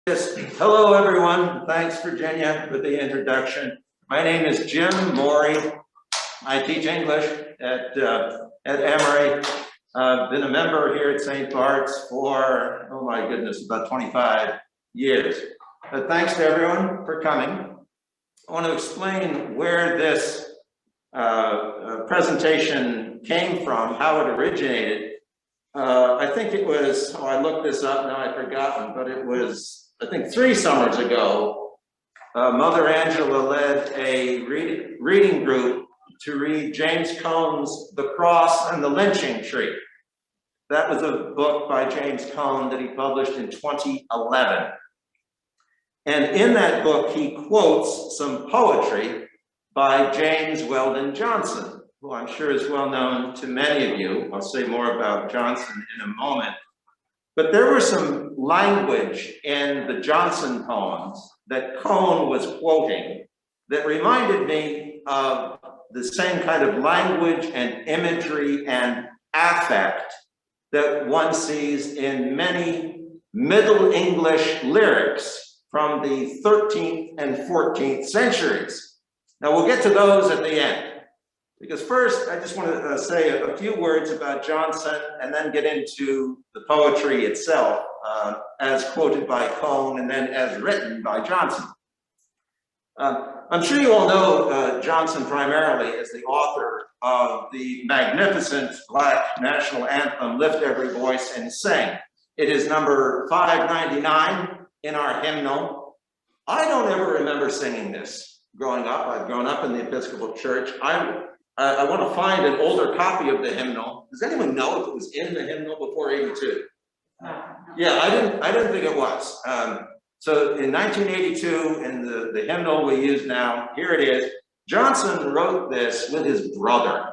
Yes. Hello, everyone. Thanks, Virginia, for the introduction. My name is Jim Morey. I teach English at Emory. I've been a member here at St. Bart's for, oh my goodness, about 25 years. But thanks to everyone for coming. I want to explain where this presentation came from, how it originated. I think it was, I looked this up, now I've forgotten, but it was, I think 3 summers ago, Mother Angela led a reading group to read James Cone's The Cross and the Lynching Tree. That was a book by James Cone that he published in 2011. And in that book, he quotes some poetry by James Weldon Johnson, who I'm sure is well known to many of you. I'll say more about Johnson in a moment. But there was some language in the Johnson poems that Cone was quoting that reminded me of the same kind of language and imagery and affect that one sees in many Middle English lyrics from the 13th and 14th centuries. Now we'll get to those at the end. Because first, I just want to say a few words about Johnson and then get into the poetry itself as quoted by Cone and then as written by Johnson. I'm sure you all know Johnson primarily as the author of the magnificent Black national anthem, Lift Every Voice and Sing. It is number 599 in our hymnal. I don't ever remember singing this growing up. I've grown up in the Episcopal Church. I want to find an older copy of the hymnal. Does anyone know if it was in the hymnal before 82? Yeah, I didn't think it was. So in 1982, in the hymnal we use now, here it is. Johnson wrote this with his brother.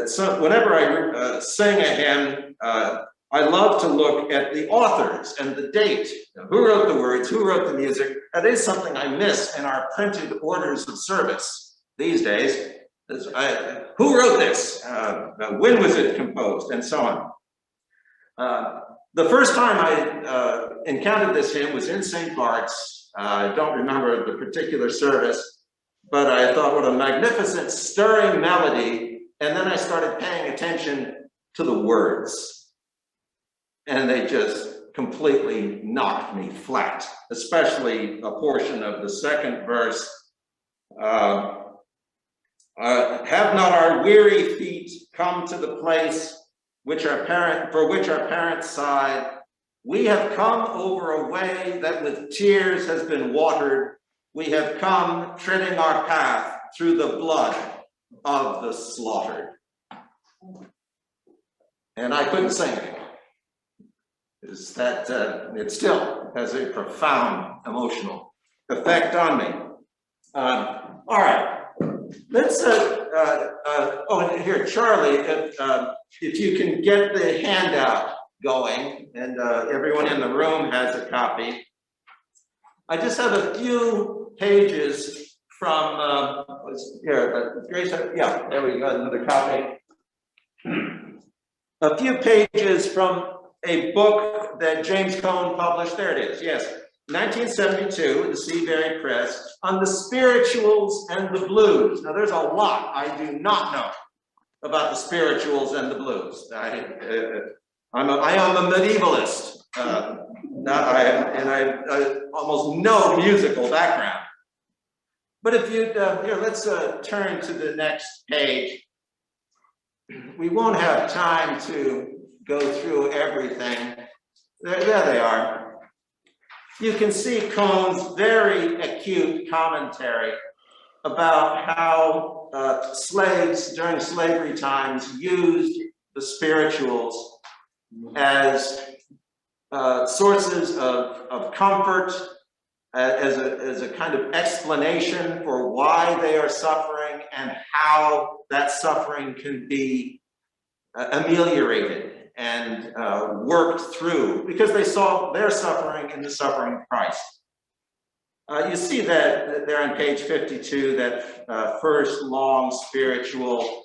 So whenever I sing a hymn, I love to look at the authors and the date. Who wrote the words? Who wrote the music? That is something I miss in our printed orders of service these days. Who wrote this? When was it composed? And so on. The first time I encountered this hymn was in St. Bart's. I don't remember the particular service, but I thought, what a magnificent, stirring melody. And then I started paying attention to the words. And they just completely knocked me flat, especially a portion of the second verse. Have not our weary feet come to the place for which our parents sighed? We have come over a way that with tears has been watered. We have come treading our path through the blood of the slaughtered. And I couldn't sing anymore. It still has a profound emotional effect on me. All right. Let's, oh, here, Charlie, if you can get the handout going, and everyone in the room has a copy. I just have a few pages from, here, Grace, yeah, there we go, another copy. A few pages from a book that James Cone published, there it is, yes. 1972, the Seabury Press, on the spirituals and the blues. Now, there's a lot I do not know about the spirituals and the blues. I am a medievalist, and I almost no musical background. But if you'd, here, let's turn to the next page. We won't have time to go through everything. There they are. You can see Cone's very acute commentary about how slaves during slavery times used the spirituals as sources of comfort, as a kind of explanation for why they are suffering and how that suffering can be ameliorated and worked through, because they saw their suffering in the suffering of Christ. You see that there on page 52, that first long spiritual.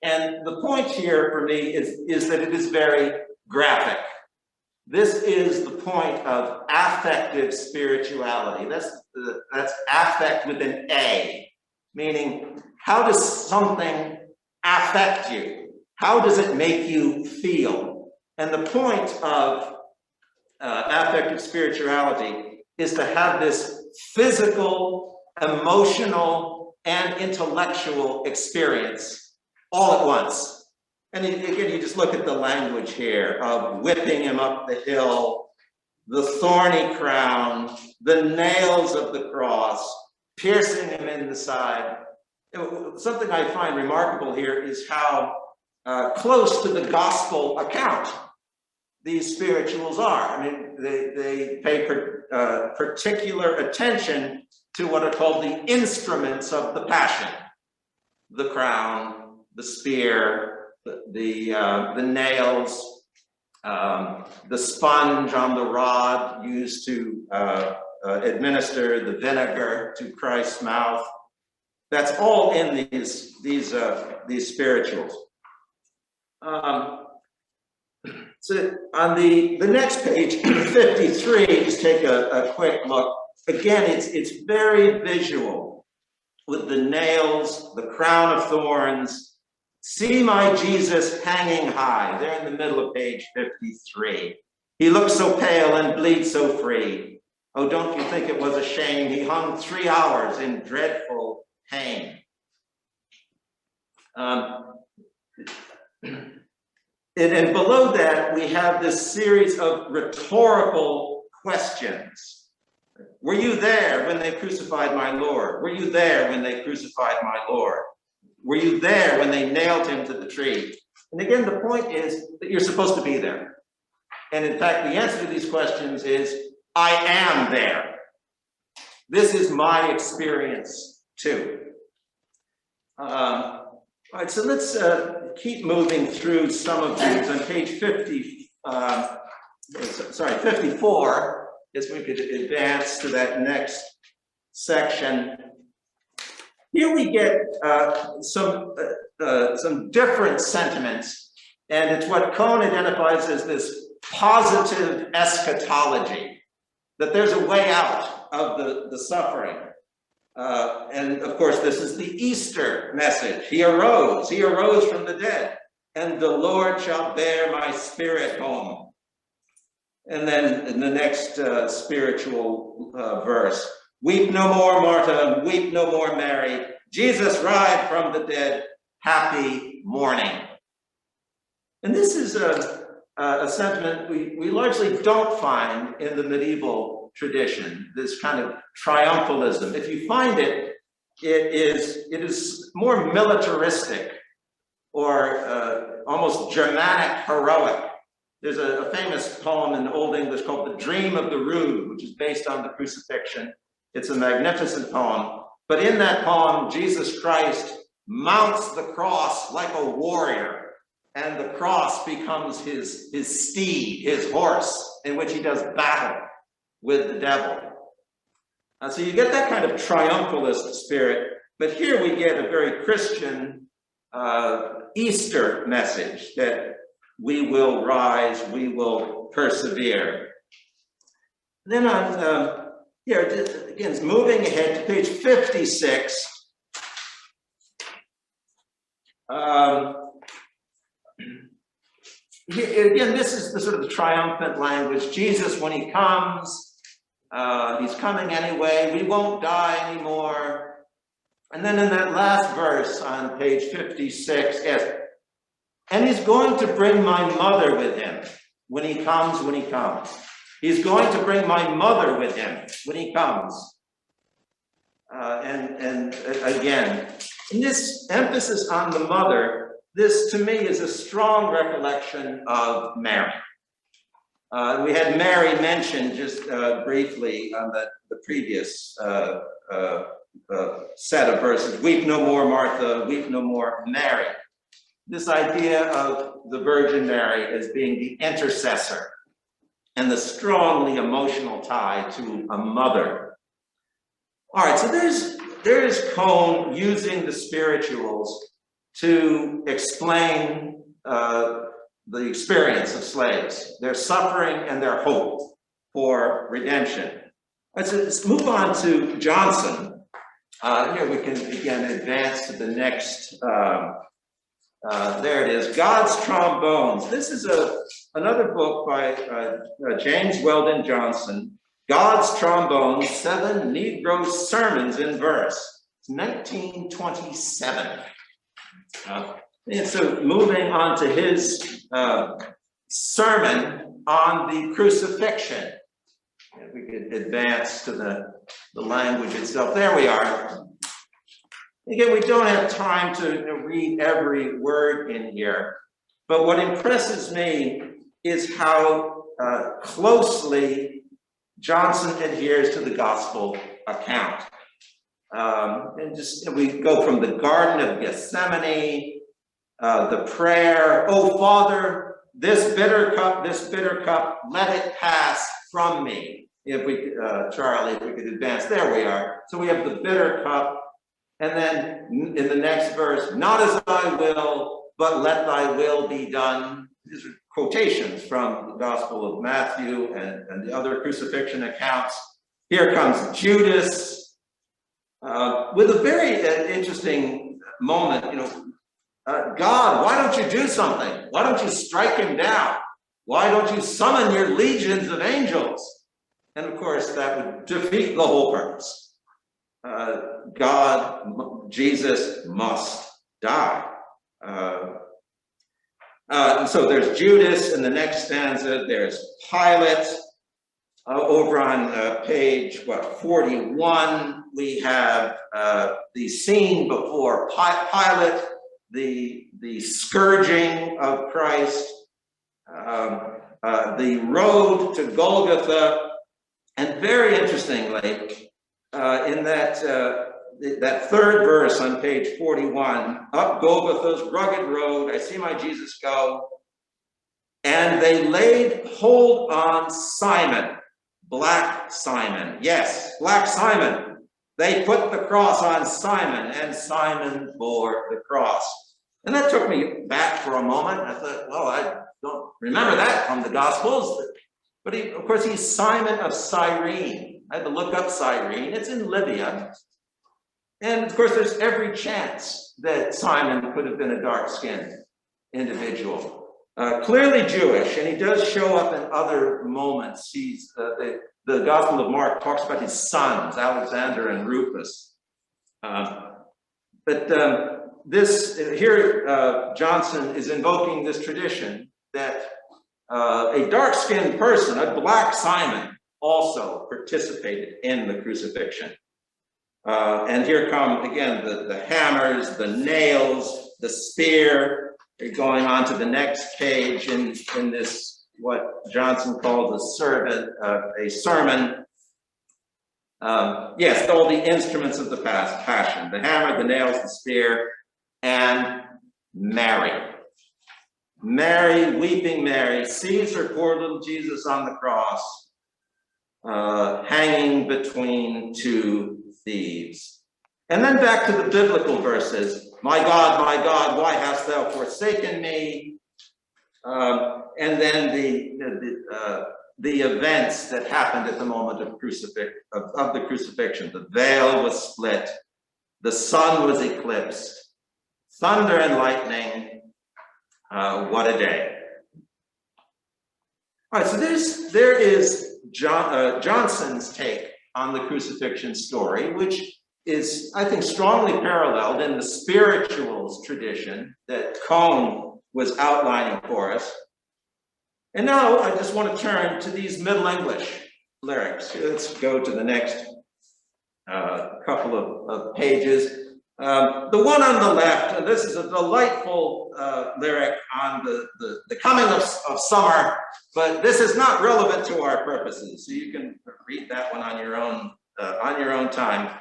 And the point here for me is that it is very graphic. This is the point of affective spirituality. That's affect with an A, meaning how does something affect you? How does it make you feel? And the point of affective spirituality is to have this physical, emotional, and intellectual experience all at once. And again, you just look at the language here of whipping him up the hill, the thorny crown, the nails of the cross, piercing him in the side. Something I find remarkable here is how close to the gospel account these spirituals are. I mean, they pay particular attention to what are called the instruments of the passion: the crown, the spear, the nails, the sponge on the rod used to administer the vinegar to Christ's mouth. That's all in these spirituals. So on the next page, 53, just take a quick look. Again, it's very visual with the nails, the crown of thorns. See my Jesus hanging high, there in the middle of page 53. He looks so pale and bleeds so free. Oh, don't you think it was a shame? He hung 3 hours in dreadful pain. And below that, we have this series of rhetorical questions. Were you there when they crucified my Lord? Were you there when they crucified my Lord? Were you there when they nailed him to the tree? And again, the point is that you're supposed to be there. And in fact, the answer to these questions is, I am there. This is my experience too. All right, so let's keep moving through some of these. On page 54, if we could advance to that next section. Here we get some different sentiments, and it's what Cohn identifies as this positive eschatology, that there's a way out of the suffering. And of course, this is the Easter message. He arose from the dead, and the Lord shall bear my spirit home. And then in the next spiritual verse, weep no more, Martha, weep no more, Mary. Jesus ride from the dead, happy morning. And this is a sentiment we largely don't find in the medieval tradition, this kind of triumphalism. If you find it, it is more militaristic or almost Germanic heroic. There's a famous poem in Old English called The Dream of the Rood, which is based on the Crucifixion. It's a magnificent poem. But in that poem, Jesus Christ mounts the cross like a warrior, and the cross becomes his steed, his horse, in which he does battle with the devil. So you get that kind of triumphalist spirit, but here we get a very Christian Easter message that we will rise, we will persevere. Then on here, again, moving ahead to page 56. Here, again, this is the sort of the triumphant language. Jesus, when he comes, he's coming anyway. We won't die anymore. And then in that last verse on page 56, yes, and he's going to bring my mother with him when he comes, when he comes. He's going to bring my mother with him when he comes. And again, in this emphasis on the mother, this to me is a strong recollection of Mary. We had Mary mentioned just briefly on the previous set of verses. Weep no more, Martha, weep no more, Mary. This idea of the Virgin Mary as being the intercessor and the strongly emotional tie to a mother. All right, so there's Cohn using the spirituals to explain the experience of slaves, their suffering and their hope for redemption. Let's move on to Johnson. Here we can again advance to the next. There it is, God's Trombones. This is another book by James Weldon Johnson, God's Trombones, 7 Negro Sermons in Verse. It's 1927. And so moving on to his sermon on the crucifixion. If we could advance to the language itself. There we are. Again, we don't have time to read every word in here, but what impresses me is how closely Johnson adheres to the gospel account. And just we go from the Garden of Gethsemane, the prayer, "Oh Father, this bitter cup, let it pass from me." If we, Charlie, if we could advance, there we are. So we have the bitter cup, and then in the next verse, "Not as I will, but let thy will be done." These are quotations from the Gospel of Matthew and the other crucifixion accounts. Here comes Judas, with a very interesting moment, God, why don't you do something? Why don't you strike him down? Why don't you summon your legions of angels? And of course, that would defeat the whole purpose. Jesus must die. And so there's Judas in the next stanza. There's Pilate. Over on page 41, we have the scene before Pilate, the scourging of Christ, the road to Golgotha, and very interestingly, in that third verse on page 41, "Up Golgotha's rugged road, I see my Jesus go, and they laid hold on Simon." Black Simon. Yes, Black Simon. They put the cross on Simon, and Simon bore the cross. And that took me back for a moment. I thought, well, I don't remember that from the Gospels. But of course, he's Simon of Cyrene. I had to look up Cyrene. It's in Libya. And of course, there's every chance that Simon could have been a dark-skinned individual. Clearly Jewish, and he does show up in other moments. He's the Gospel of Mark talks about his sons, Alexander and Rufus. But Johnson is invoking this tradition that a dark-skinned person, a Black Simon, also participated in the crucifixion. And here come again the hammers, the nails, the spear. They're going on to the next page in this, what Johnson called a sermon. Yes, all the instruments of the passion, the hammer, the nails, the spear, and Mary. Mary, weeping Mary, sees her poor little Jesus on the cross, hanging between two thieves. And then back to the biblical verses. My God, why hast thou forsaken me? And then the events that happened at the moment of the crucifixion. The veil was split. The sun was eclipsed. Thunder and lightning. What a day. All right, so there is Johnson's take on the crucifixion story, which is, I think, strongly paralleled in the spirituals tradition that Cone was outlining for us. And now I just want to turn to these Middle English lyrics. Let's go to the next couple of pages. The one on the left, this is a delightful lyric on the coming of summer, but this is not relevant to our purposes, so you can read that one on your own time.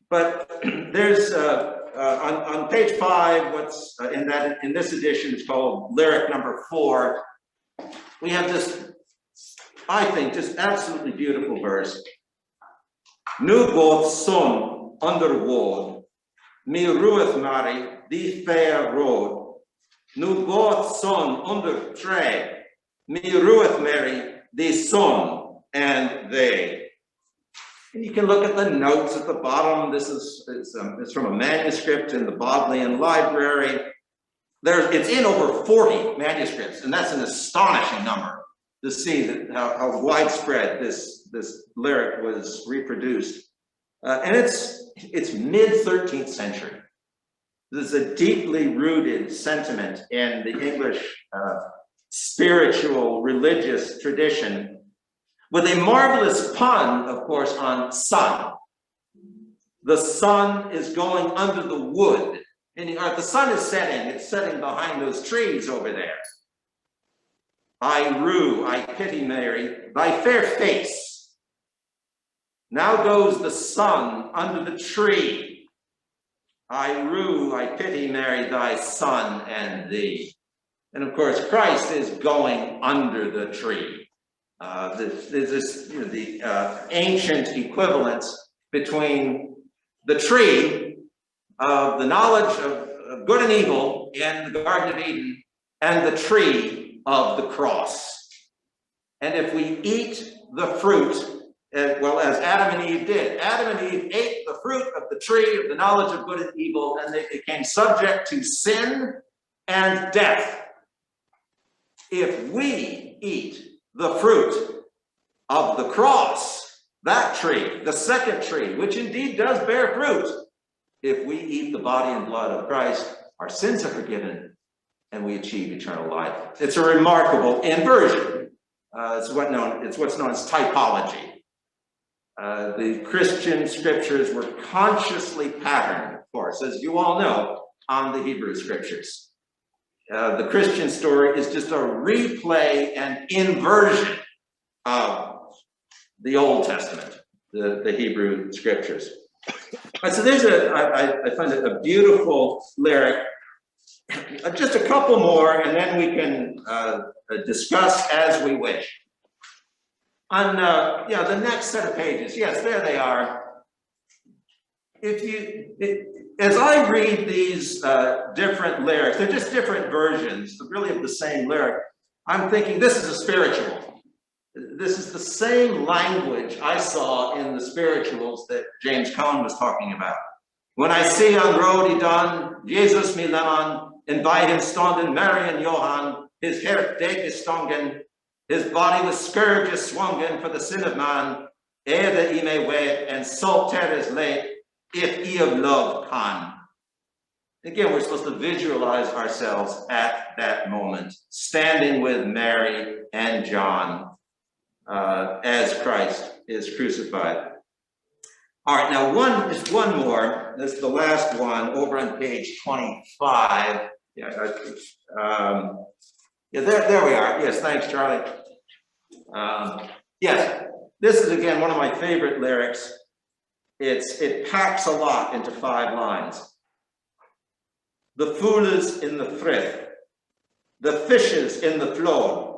But there's on page 5, what's in this edition is called lyric number 4. We have this, I think, just absolutely beautiful verse. Nu går sun under vård, mi rueth Mary, the fair road. Nu God son under tre, mi rueth Mary, the son and they. And you can look at the notes at the bottom. This is it's from a manuscript in the Bodleian Library. It's in over 40 manuscripts, and that's an astonishing number to see that how widespread this lyric was reproduced. And it's mid-13th century. This is a deeply rooted sentiment in the English spiritual, religious tradition, with a marvelous pun, of course, on sun. The sun is going under the wood. Meaning, the sun is setting, it's setting behind those trees over there. I rue, I pity Mary, thy fair face. Now goes the sun under the tree. I rue, I pity Mary, thy son and thee. And of course, Christ is going under the tree. There's this, the ancient equivalence between the tree of the knowledge of good and evil in the Garden of Eden and the tree of the cross. And if we eat the fruit, well, as Adam and Eve did, Adam and Eve ate the fruit of the tree of the knowledge of good and evil, and they became subject to sin and death. If we eat the fruit of the cross, that tree, the second tree, which indeed does bear fruit, if we eat the body and blood of Christ, our sins are forgiven and we achieve eternal life. It's a remarkable inversion. It's what's known as typology. The Christian scriptures were consciously patterned, of course, as you all know, on the Hebrew scriptures. The Christian story is just a replay and inversion of the Old Testament, the Hebrew scriptures. So there's I find it a beautiful lyric. Just a couple more, and then we can discuss as we wish. On the next set of pages, yes, there they are. As I read these different lyrics, they're just different versions, really of the same lyric. I'm thinking this is a spiritual. This is the same language I saw in the spirituals that James Cone was talking about. When I see on road he done, Jesus me lemon, and by him stonden Mary and Johann, his hair dead is stongen, his body was scourged is swungen for the sin of man, ere that he may wait, and salt tear is late, if he of love can. Again, we're supposed to visualize ourselves at that moment, standing with Mary and John, as Christ is crucified. All right, now just one more. This is the last one over on page 25. There we are. Yes, thanks, Charlie. Yes, this is again one of my favorite lyrics. It packs a lot into 5 lines. The fools in the frith, the fishes in the flood,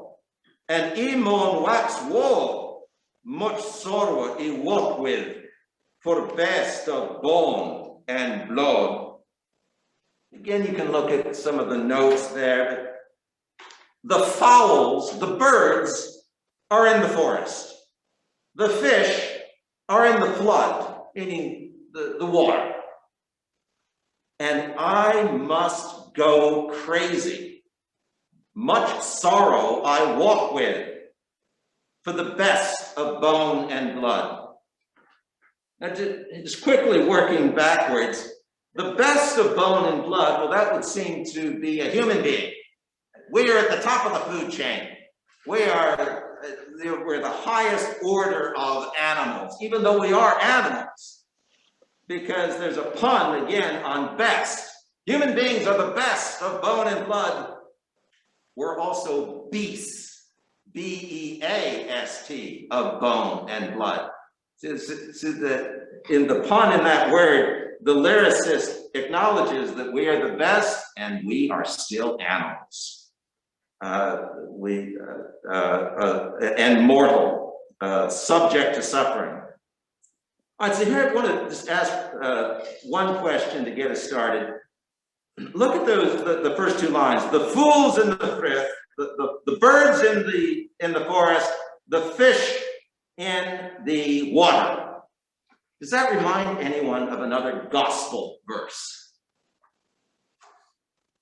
and Emon wax woe, much sorrow he walk with, for best of bone and blood. Again, you can look at some of the notes there. The fowls, the birds, are in the forest. The fish are in the flood, meaning the water. And I must go crazy. Much sorrow I walk with, for the best of bone and blood. Now, just quickly working backwards, the best of bone and blood, well, that would seem to be a human being. We are at the top of the food chain. We're the highest order of animals, even though we are animals, because there's a pun again on best. Human beings are the best of bone and blood. We're also beasts, B-E-A-S-T, of bone and blood. So in the pun in that word, the lyricist acknowledges that we are the best and we are still animals. And mortal, subject to suffering. All right, so here I want to just ask one question to get us started. look at those, the first two lines. The fools in the frith, the birds in the forest, the fish in the water. Does that remind anyone of another gospel verse?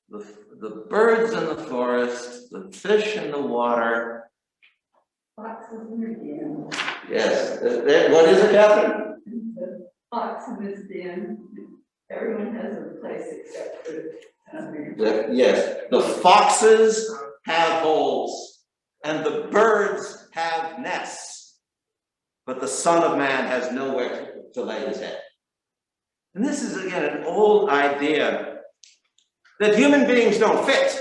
The birds in the forest, the fish in the water. Foxes in the den. Yes. What is it, Catherine? The fox in his den. Everyone has a place except for Yes. The foxes have holes, and the birds have nests, but the Son of Man has nowhere to lay his head. And this is, again, an old idea that human beings don't fit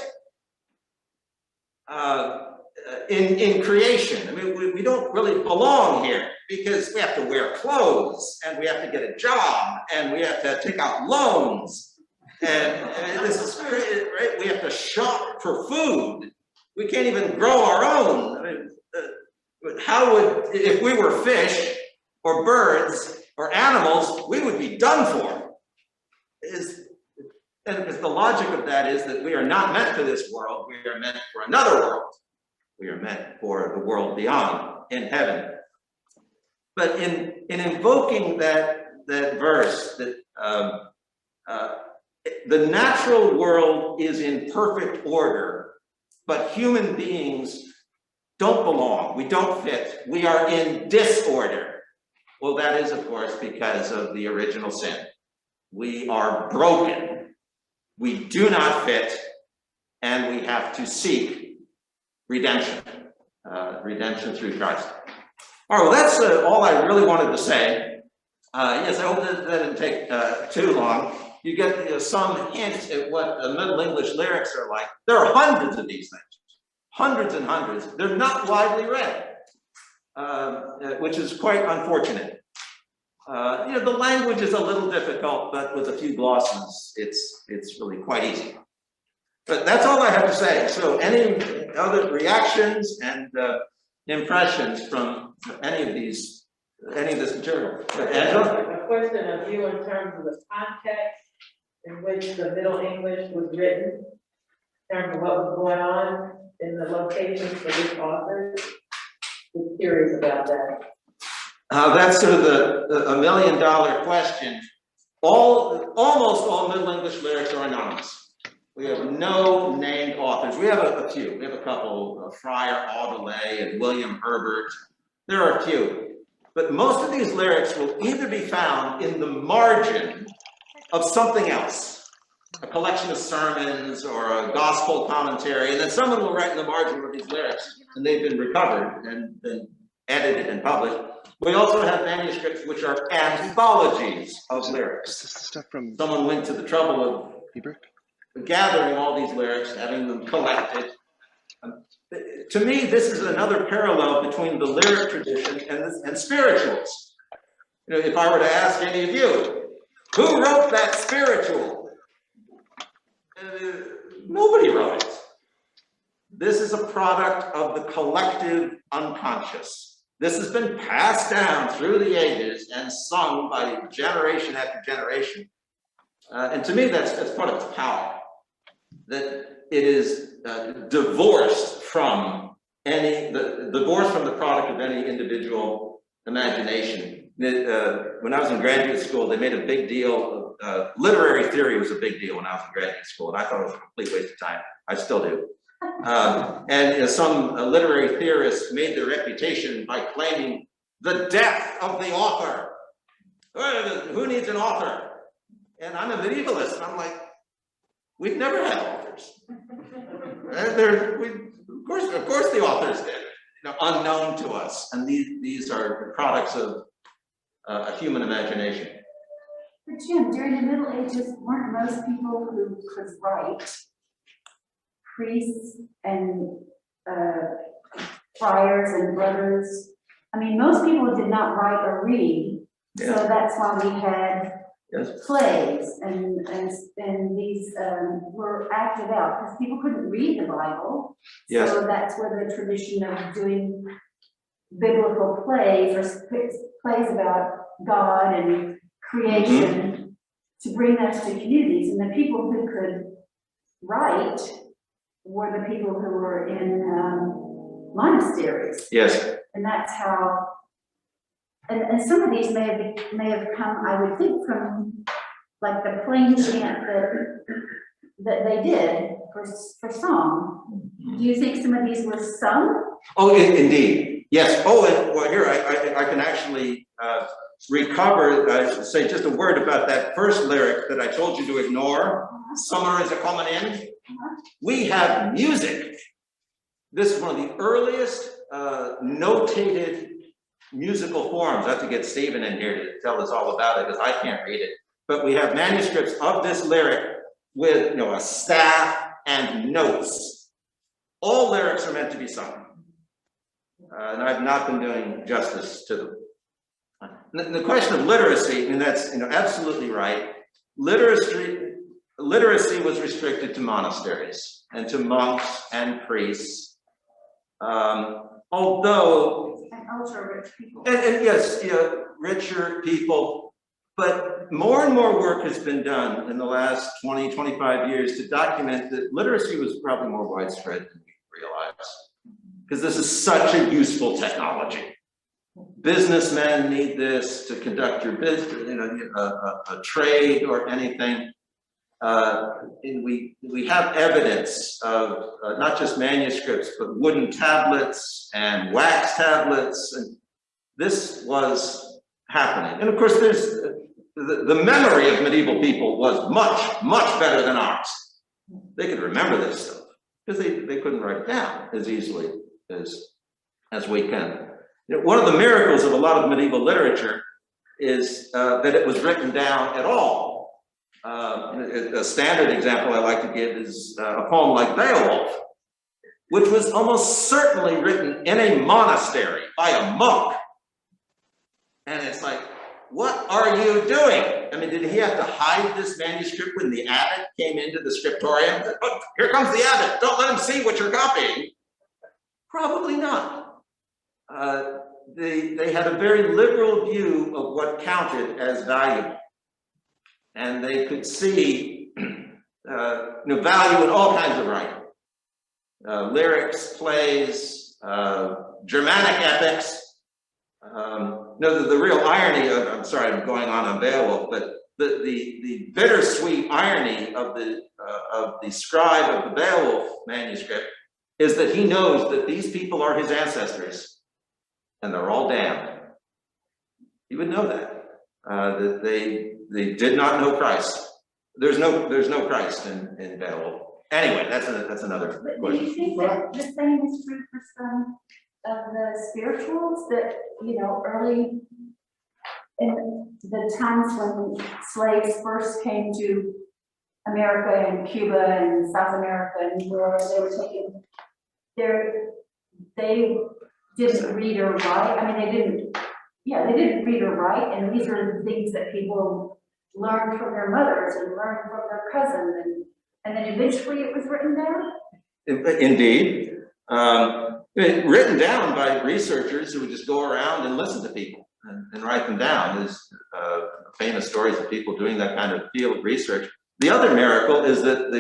in creation. I mean, we don't really belong here because we have to wear clothes and we have to get a job and we have to take out loans. And this is right. We have to shop for food. We can't even grow our own. I mean, how would, if we were fish or birds or animals, we would be done for. And the logic of that is that we are not meant for this world. We are meant for another world. We are meant for the world beyond, in heaven. But in invoking that verse, that the natural world is in perfect order, but human beings don't belong. We don't fit. We are in disorder. Well, that is, of course, because of the original sin. We are broken. We do not fit, and we have to seek redemption. Redemption through Christ. All right, well, that's all I really wanted to say. Yes, I hope that didn't take too long. You get some hint at what the Middle English lyrics are like. There are hundreds of these things. Hundreds and hundreds. They're not widely read, which is quite unfortunate. The language is a little difficult, but with a few glosses, it's really quite easy. But that's all I have to say. So any other reactions and impressions from any of this material? Angela? A question of you in terms of the context in which the Middle English was written, in terms of what was going on in the locations for this author. I'm curious about that. That's sort of the $1 million question. Almost all Middle English lyrics are anonymous. We have no named authors. We have a few. We have a couple, Friar Audeley and William Herbert. There are a few. But most of these lyrics will either be found in the margin of something else, a collection of sermons or a gospel commentary, and then someone will write in the margin of these lyrics, and they've been recovered and been edited and published. We also have manuscripts which are anthologies of lyrics. Is this the stuff from Someone went to the trouble of Hebrew? gathering all these lyrics, having them collected. To me, this is another parallel between the lyric tradition and spirituals. If I were to ask any of you, who wrote that spiritual? Nobody wrote it. This is a product of the collective unconscious. This has been passed down through the ages and sung by generation after generation. And to me, that's part of its power. That it is divorced from the product of any individual imagination. When I was in graduate school, they made a big deal of literary theory was a big deal when I was in graduate school, and I thought it was a complete waste of time. I still do. And some literary theorists made their reputation by claiming the death of the author. Who needs an author? And I'm a medievalist, and I'm like, we've never had authors. Of course the authors did, unknown to us. And these are products of a human imagination. But Jim, during the Middle Ages, weren't most people who could write priests and friars and brothers? I mean, most people did not write or read, so that's why we had plays and these were acted out because people couldn't read the Bible. Yes. So that's where the tradition of doing biblical plays or plays about God and creation to bring us to communities. And the people who could write were the people who were in monasteries. Yes. And that's how, and some of these may have come, I would think, from like the plain chant that they did for song. Do you think some of these were sung? Oh, indeed. Yes. Oh, and well, here I can actually recover, say just a word about that first lyric that I told you to ignore. Summer is a coming in. We have music. This is one of the earliest notated musical forms. I have to get Stephen in here to tell us all about it because I can't read it. But we have manuscripts of this lyric with, a staff and notes. All lyrics are meant to be sung. And I've not been doing justice to them. The question of literacy, and that's absolutely right. Literacy was restricted to monasteries and to monks and priests. Although, And ultra rich people. and yes, richer people. But more and more work has been done in the last 20, 25 years to document that literacy was probably more widespread than we realize. Because this is such a useful technology. Businessmen need this to conduct your business, a trade or anything. And we have evidence of not just manuscripts, but wooden tablets and wax tablets. And this was happening. And of course, there's the memory of medieval people was much, much better than ours. They could remember this stuff because they couldn't write it down as easily as we can. One of the miracles of a lot of medieval literature is that it was written down at all. A standard example I like to give is a poem like Beowulf, which was almost certainly written in a monastery by a monk. And it's like, what are you doing? I mean, did he have to hide this manuscript when the abbot came into the scriptorium? Oh, here comes the abbot. Don't let him see what you're copying. Probably not. They had a very liberal view of what counted as valuable. And they could see value in all kinds of writing. Lyrics, plays, Germanic epics. The real irony of, I'm sorry, I'm going on Beowulf, but the bittersweet irony of the scribe of the Beowulf manuscript is that he knows that these people are his ancestors and they're all damned. He would know that they did not know Christ. There's no Christ in Beowulf. Anyway, that's another But do question. you think that the same is true for some of the spirituals that, early in the times when slaves first came to America and Cuba and South America and where they were taken, they didn't read or write. I mean, they didn't read or write, and these are the things that people learned from their mothers and learned from their cousin, and then eventually it was written down? Indeed. Written down by researchers who would just go around and listen to people and write them down. There's famous stories of people doing that kind of field research. The other miracle is that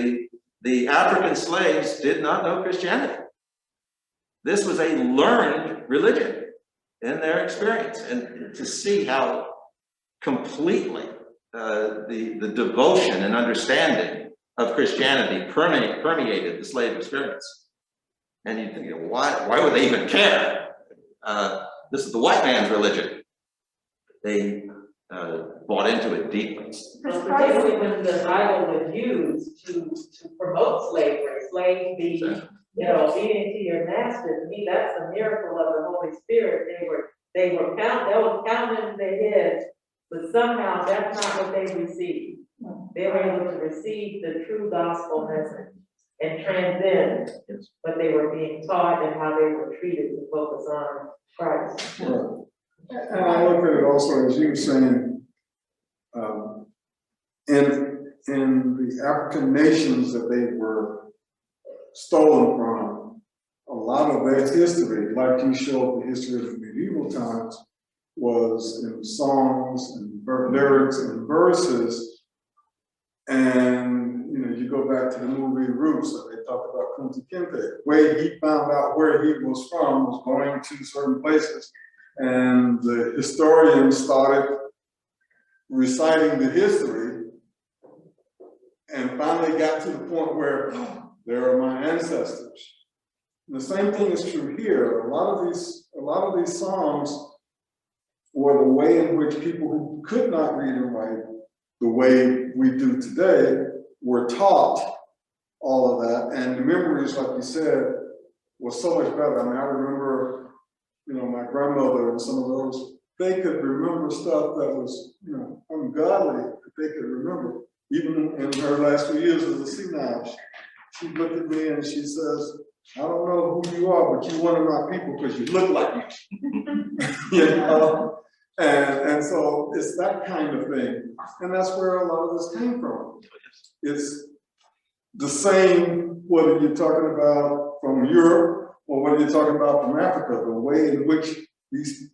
the African slaves did not know Christianity. This was a learned religion in their experience. And to see how completely the devotion and understanding of Christianity permeated the slave experience. And you think, why would they even care? This is the white man's religion. They bought into it deeply. Particularly when the Bible was used to promote slavery, slaves being, obedient to your master. To me, that's a miracle of the Holy Spirit. They were counting in their heads, but somehow that's not what they received. They were able to receive the true gospel message and transcend what they were being taught and how they were treated to focus on Christ. Right. And I look at it also, as you were saying, in the African nations that they were stolen from, a lot of their history, like you showed the history of the medieval times, was in songs and lyrics and verses And, you go back to the movie Roots, and they talk about Kunta Kinte. Where he found out where he was from was going to certain places. And the historians started reciting the history and finally got to the point where there are my ancestors. And the same thing is true here. A lot of these songs were the way in which people who could not read and write the way we do today were taught all of that. And the memories, like you said, was so much better. I mean, I remember, my grandmother and some of those, they could remember stuff that was, ungodly that they could remember. Even in her last few years as a senile, she looked at me and she says, I don't know who you are, but you're one of my people because you look like me. And so it's that kind of thing. And that's where a lot of this came from. It's the same, whether you're talking about from Europe or whether you're talking about from Africa, the way in which these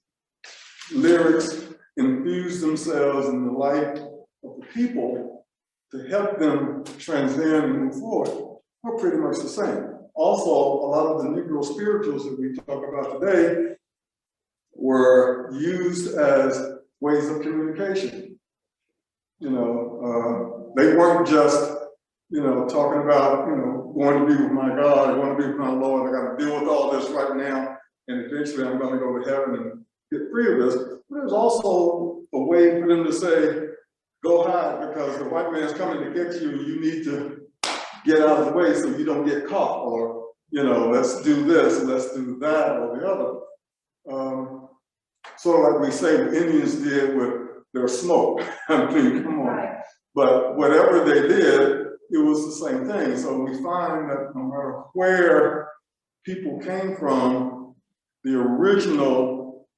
lyrics infuse themselves in the life of the people to help them transcend and move forward are pretty much the same. Also, a lot of the Negro spirituals that we talk about today were used as ways of communication. They weren't just, talking about, going to be with my God, I want to be with my Lord, I got to deal with all this right now, and eventually I'm going to go to heaven and get free of this. But there's also a way for them to say, go hide, because the white man's coming to get you, and you need to get out of the way so you don't get caught, or, let's do this, let's do that, or the other. Sort of like we say the Indians did with their smoke. I mean, come on. Right. But whatever they did, it was the same thing. So we find that no matter where people came from, the original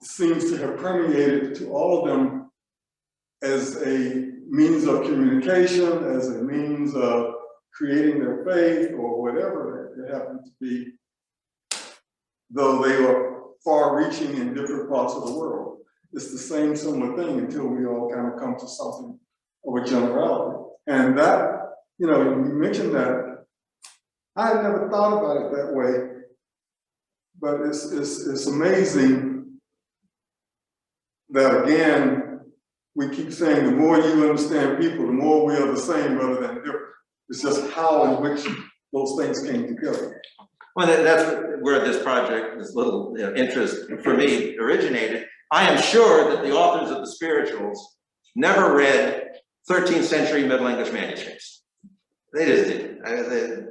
seems to have permeated to all of them as a means of communication, as a means of creating their faith or whatever it happened to be, though they were far-reaching in different parts of the world. It's the same similar thing until we all kind of come to something of a generality. And that, you mentioned that, I had never thought about it that way, but it's amazing that, again, we keep saying the more you understand people, the more we are the same rather than different. It's just how in which those things came together. Well, that's where this project, this little interest for me originated. I am sure that the authors of the spirituals never read 13th century Middle English manuscripts. They just didn't.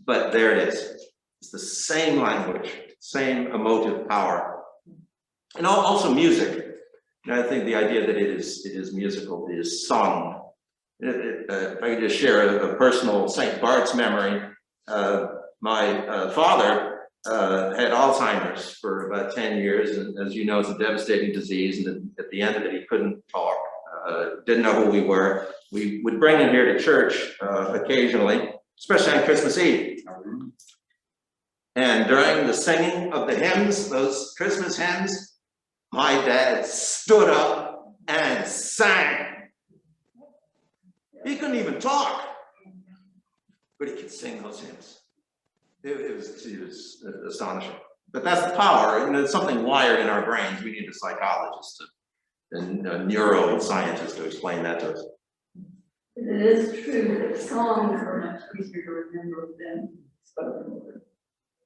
But there it is. It's the same language, same emotive power. And also music. And I think the idea that it is musical, it is sung. If I could just share a personal St. Bart's memory, my father had Alzheimer's for about 10 years, and as you know, it's a devastating disease, and at the end of it, he couldn't talk, didn't know who we were. We would bring him here to church occasionally, especially on Christmas Eve. And during the singing of the hymns, those Christmas hymns, my dad stood up and sang. He couldn't even talk, but he could sing those hymns. It was astonishing. But that's the power, it's something wired in our brains. We need a psychologist and a neuroscientist to explain that to us. It is true that songs are much easier to remember than spoken word.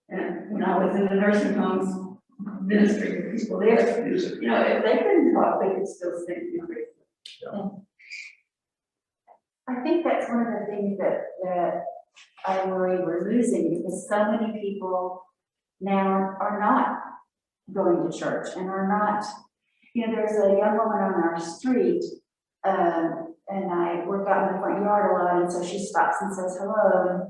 And when I was in the nursing homes ministering to people there, if they couldn't talk, they could still sing music. I think that's one of the things that I worry we're losing, because so many people now are not going to church and are not, there's a young woman on our street, and I work out in the front yard a lot, and so she stops and says hello, and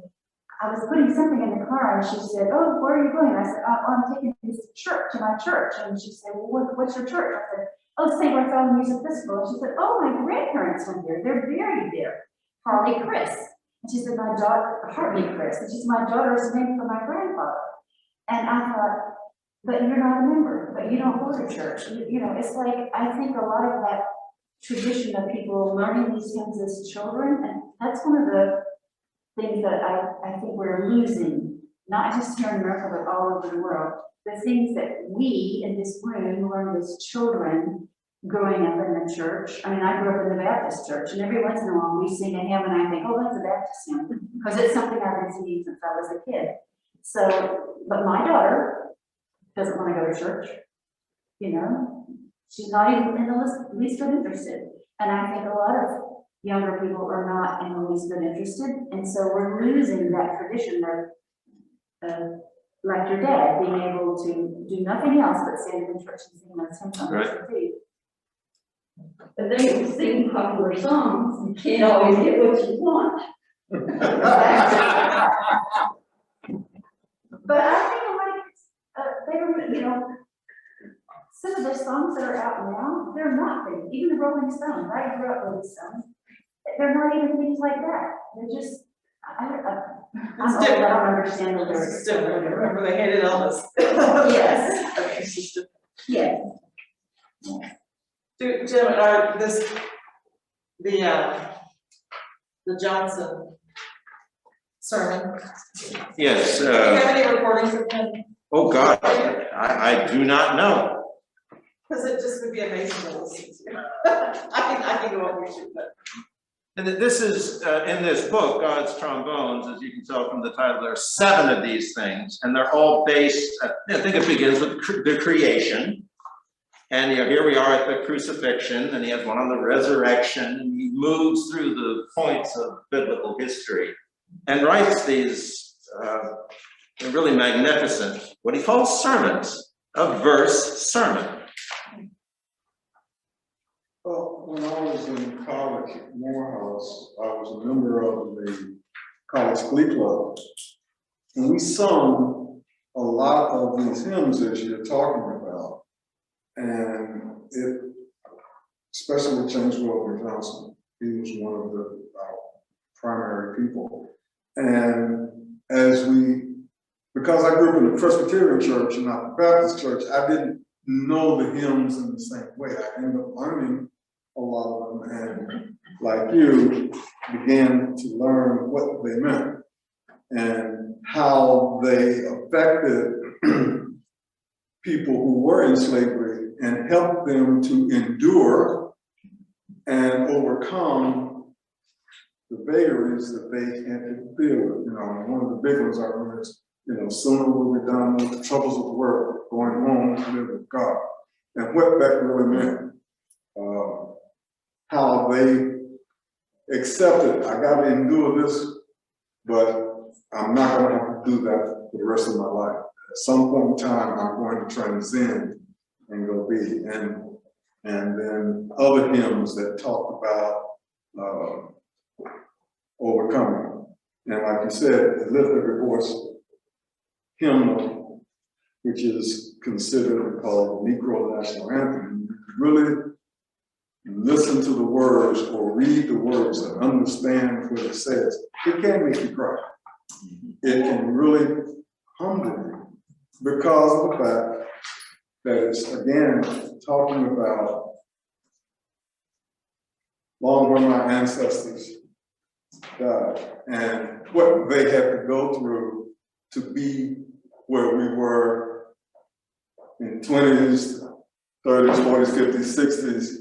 I was putting something in the car, and she said, oh, where are you going? I said, oh, I'm taking this to my church, and she said, well, what's your church? I said, oh, St. Bartholomew's Episcopal. And she said, oh, my grandparents went there, they're buried there. Harley Chris. And she said, my daughter, Hartley Chris. And she said, my daughter is named for my grandfather. And I thought, but you're not a member, but you don't go to church. It's like, I think a lot of that tradition of people learning these hymns as children, and that's one of the things that I think we're losing, not just here in America, but all over the world. The things that we in this room learned as children growing up in the church. I mean, I grew up in the Baptist church, and every once in a while we sing a hymn and I think, oh, that's a Baptist hymn, because it's something I've been singing since I was a kid. So, but my daughter doesn't want to go to church, you know, she's not even in the least bit interested. And I think a lot of younger people are not in the least bit interested, and so we're losing that tradition of like your dad, being able to do nothing else but stand in church and sing those hymns on TV. But then you sing popular songs, you can't always get what you want. But I feel like they were, you know, some of the songs that are out now, they're not things. Even the Rolling Stones, I grew up with these songs. They're not even things like that. They're just, I'm old, I don't understand the lyrics. It's different. Remember they hated Elvis. Yes. Okay, it's just different. Yes. Jim, the Johnson sermon. Yes, Do you have any recordings of him? oh God, I do not know. Because it just would be amazing to listen to. I can go on YouTube, but. And this is, in this book, God's Trombones, as you can tell from the title, there are 7 of these things, and they're all based, I think it begins with the creation. And you know, here we are at the crucifixion, and he has one on the resurrection, and he moves through the points of biblical history and writes these really magnificent, what he calls sermons, a verse sermon. Well, when I was in college at Morehouse, I was a member of the college glee club. And we sung a lot of these hymns as you're talking about. And it, especially with James Weldon Johnson, he was one of the primary people. And because I grew up in the Presbyterian church and not the Baptist church, I didn't know the hymns in the same way. I ended up learning a lot of them, and like you, began to learn what they meant and how they affected people who were in slavery and helped them to endure and overcome the vagaries that they had to deal with. You know, one of the big ones I remember is, you know, sooner we'll be done with the troubles of the world, going home to live with God. And what that really meant. How they accepted, I got to endure this, but I'm not going to have to do that for the rest of my life. At some point in time, I'm going to transcend and go be. And then other hymns that talk about overcoming. And like you said, the Lift Every Voice hymn, which is considered called the Negro National Anthem, really listen to the words or read the words and understand what it says, it can make you cry. It can really humble you because of the fact that it's, again, talking about long when my ancestors died and what they had to go through to be where we were in 20s, 30s, 40s, 50s, 60s,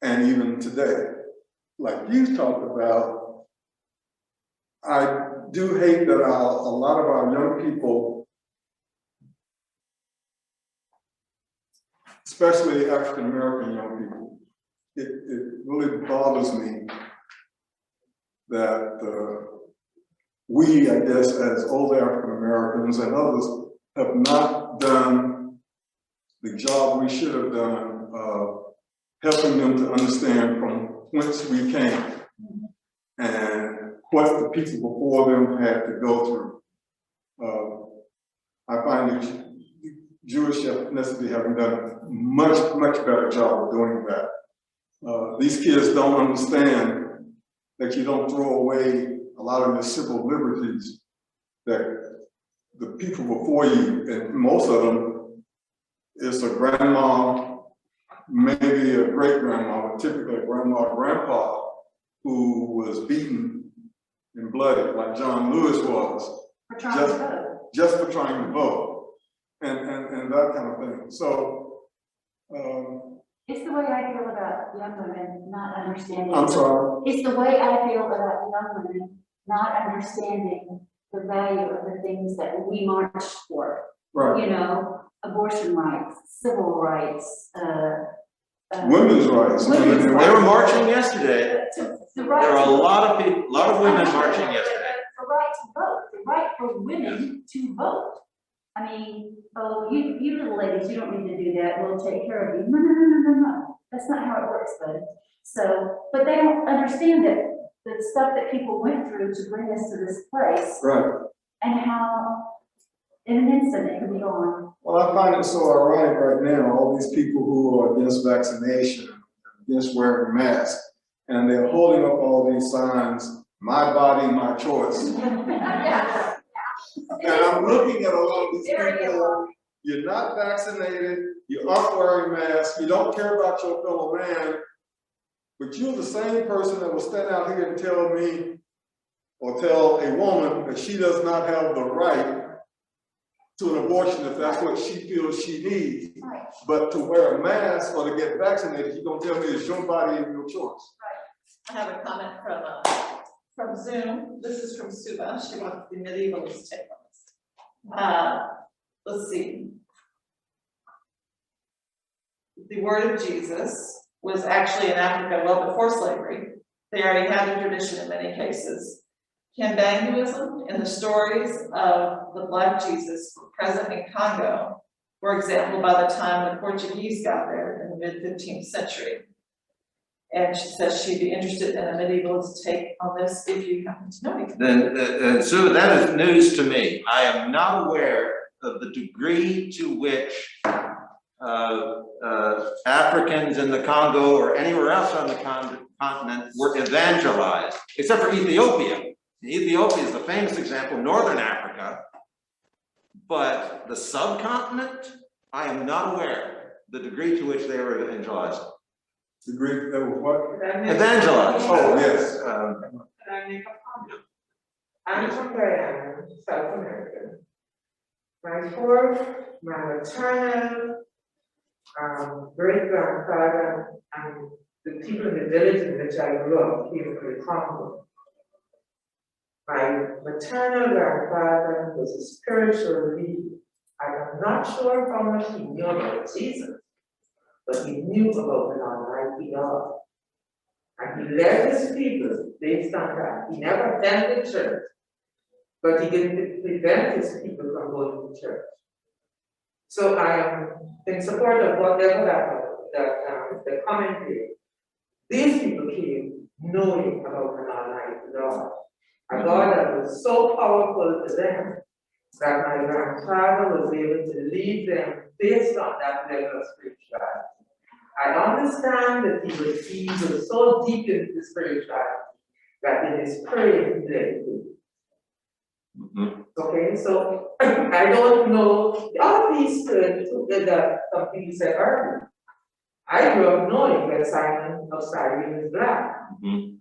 and even today. Like you talked about, I do hate that a lot of our young people, especially African American young people, it really bothers me that we, I guess, as old African Americans and others, have not done the job we should have done of helping them to understand from whence we came and what the people before them had to go through. I find that Jewish ethnicity having done much better job of doing that. These kids don't understand that you don't throw away a lot of the civil liberties that the people before you, and most of them, is a grandma, maybe a great grandma, but typically a grandma or grandpa who was beaten and blooded like John Lewis was. For trying to vote. Just for trying to vote and that kind of thing. So, It's the way I feel about young women not understanding. I'm sorry. It's the way I feel about young women not understanding the value of the things that we march for. Right. You know, abortion rights, civil rights, Women's rights. Women's They were marching yesterday. the right There were a to- lot of people, a lot of women marching yesterday. The right to vote, the right for women to vote. I mean, oh, you little ladies, you don't need to do that, we'll take care of you. No. That's not how it works, bud. So, but they don't understand that the stuff that people went through to bring us to this place Right. and how in an instant it can be gone. Well, I find it so ironic right now, all these people who are against vaccination, against wearing masks, and they're holding up all these signs, my body, my choice. And I'm looking at a lot of these people, you're not vaccinated, you aren't wearing masks, you don't care about your fellow man, but you're the same person that will stand out here and tell me, or tell a woman that she does not have the right to an abortion if that's what she feels she needs. Right. But to wear a mask or to get vaccinated, you're gonna tell me it's your body and your choice. I have a comment from Zoom. This is from Suba. She wants the medievalist take on this. Let's see. The word of Jesus was actually in Africa well before slavery. They already had a tradition in many cases. Kambanguism and the stories of the Black Jesus were present in Congo, for example, by the time the Portuguese got there in the mid-15th century. And she says she'd be interested in a medievalist take on this if you happen to know anything. Then, Sue, that is news to me. I am not aware of the degree to which Africans in the Congo or anywhere else on the continent were evangelized, except for Ethiopia. Ethiopia is the famous example, Northern Africa, but the subcontinent, I am not aware the degree to which they were evangelized. The Greek, that was what? Evangelized. Oh, yes. Can I make a comment? I'm from Guyana, South America. My maternal great-grandfather and the people in the village in which I grew up came from the Congo. My maternal grandfather was a spiritual leader. I'm not sure how much he knew about Jesus, but he knew about the Almighty God. And he led his people based on that. He never attended church, but he didn't prevent his people from going to church. So I am in support of whatever the commentary. These people came knowing about an Almighty God. A God that was so powerful to them that my grandfather was able to lead them based on that level of spirituality. I understand that he was so deep into the spirituality that in his praying he led people. Okay, so I don't know all these that something you said earlier. I grew up knowing that Simon of Cyrene is black.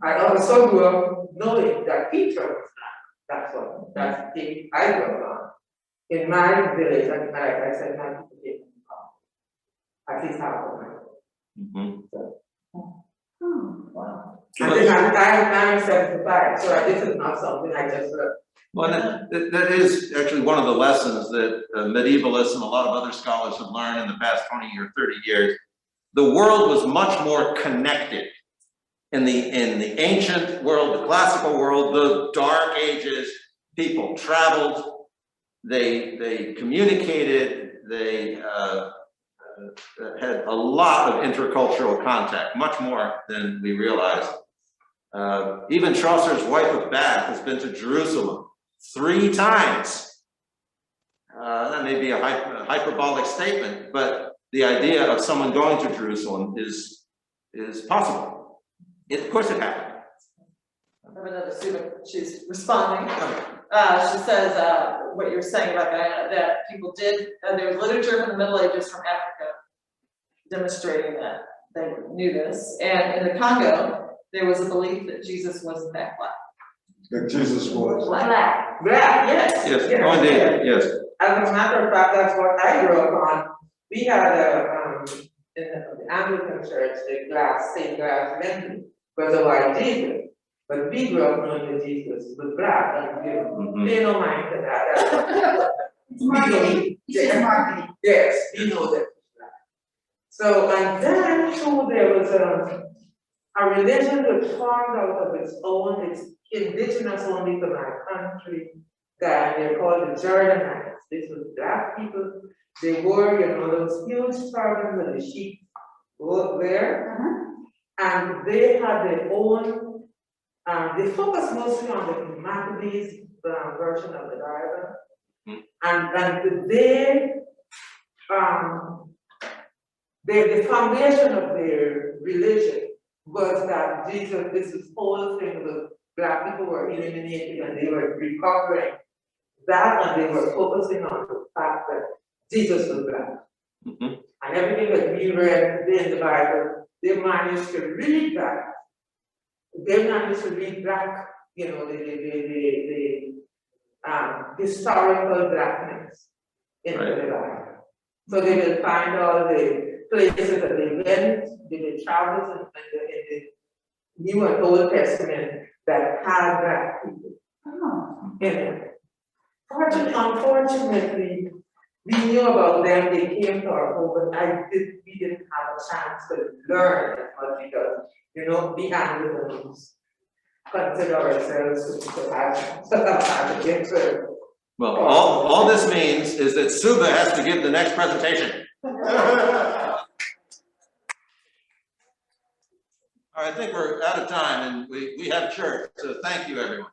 I also grew up knowing that Peter was black. That's the thing I grew up on. In my village, and like I said, my people came from at least half of them. Wow. And then I'm 75, so this is not something I just heard. Well, that is actually one of the lessons that medievalists and a lot of other scholars have learned in the past 20 or 30 years. The world was much more connected in the ancient world, the classical world, the Dark Ages. People traveled, they communicated, they had a lot of intercultural contact, much more than we realized. Even Chaucer's wife of Bath has been to Jerusalem 3 times. That may be a hyperbolic statement, but the idea of someone going to Jerusalem is possible. Of course it happened. I have another student, she's responding. She says, what you're saying about Guyana, that people did, there was literature from the Middle Ages from Africa demonstrating that they knew this. And in the Congo, there was a belief that Jesus was in fact black. That Jesus was. Black. Black, Yes. Yes, oh, indeed, yes. as a matter of fact, that's what I grew up on. We had in the Anglican church, the stained glass lantern was a white Jesus. But we grew up knowing that Jesus was black, and pay no mind to that. It's marketing. It's just marketing. Yes, we know that it's black. So, and then too, there was a religion that formed out of its own, it's indigenous only to my country, that they're called the Jordanites. This was black people. They wore, those huge turbans and the sheep there. And they had their own, they focused mostly on the Maccabees version of the Bible. And the foundation of their religion was that Jesus, this whole thing was black people were eliminated and they were recovering that, and they were focusing on the fact that Jesus was black. And everything that we read in the Bible, they managed to read that. They managed to read black, the historical blackness into the Bible. So they will find all the places that they went, the travels in the New and Old Testament that had black people in it. Unfortunately, we knew about them, they came to our home, but we didn't have a chance to learn as much because, we Anglicans consider ourselves to have a Well, all this means is that Suba has to give the next presentation. All right, I think we're out of time and we have church, so thank you, everyone.